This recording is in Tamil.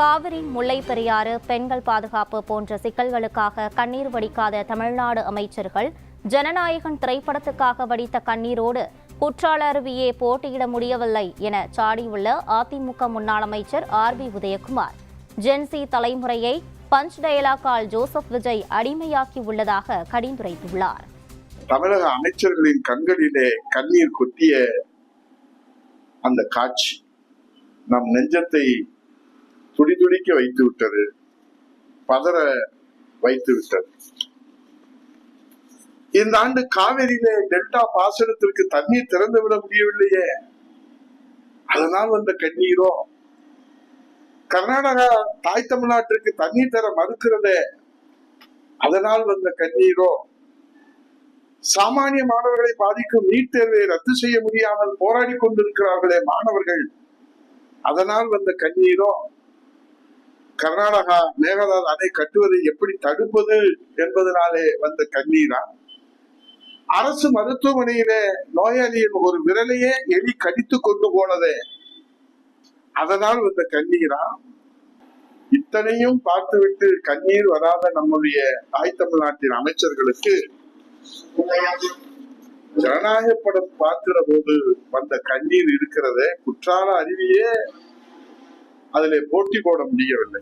காவிரி, முல்லை பெரியாறு, பெண்கள் பாதுகாப்பு போன்ற சிக்கல்களுக்காக கண்ணீர் வடிக்காத தமிழ்நாடு அமைச்சர்கள் ஜனநாயகன் திரைப்படத்துக்காக வடித்த கண்ணீரோடு குற்றால அருவியே போட்டியிட முடியவில்லை என சாடியுள்ள அதிமுக முன்னாள் அமைச்சர் ஆர்.பி. உதயகுமார் ஜென்சி தலைமுறையை பஞ்ச் டயலாக்கால் ஜோசப் விஜய் அடிமையாக்கி உள்ளதாக கடிந்துரைத்துள்ளார். தமிழக அமைச்சர்களின் கண்களிலே கண்ணீர் கொட்டிய அந்த காட்சி நம் நெஞ்சத்தை துடிதுடிக்க வைத்து விட்டது, பதற வைத்து விட்டது. இந்த ஆண்டு காவிரியிலே டெல்டா பாசனத்திற்கு தண்ணீர் திறந்து விட முடியவில்லையே, அதனால் வந்த கண்ணீரோ? கர்நாடகா தாய் தமிழ்நாட்டிற்கு தண்ணீர் தர மறுக்கிறதே, அதனால் வந்த கண்ணீரோ? சாமானிய மாணவர்களை பாதிக்கும் நீட் தேர்வை ரத்து செய்ய முடியாமல் போராடி கொண்டிருக்கிறார்களே மாணவர்கள், அதனால் வந்த கண்ணீரோ? கர்நாடகா மேகதாது அணை கட்டுவதை எப்படி தடுப்பது என்பதனாலே வந்த கண்ணீரா? அரசு மருத்துவமனையிலே நோயாளியின் ஒரு விரலையே எலி கடித்து கொண்டு போனதே, அதனால் வந்த கண்ணீரா? இத்தனையும் பார்த்துவிட்டு கண்ணீர் வராத நம்முடைய தாய் தமிழ்நாட்டின் அமைச்சர்களுக்கு ஜனநாயக படம் பார்க்கிற போது வந்த கண்ணீர் இருக்கிறதே, குற்றால அருவியே அதிலே போட்டி போட முடியவில்லை.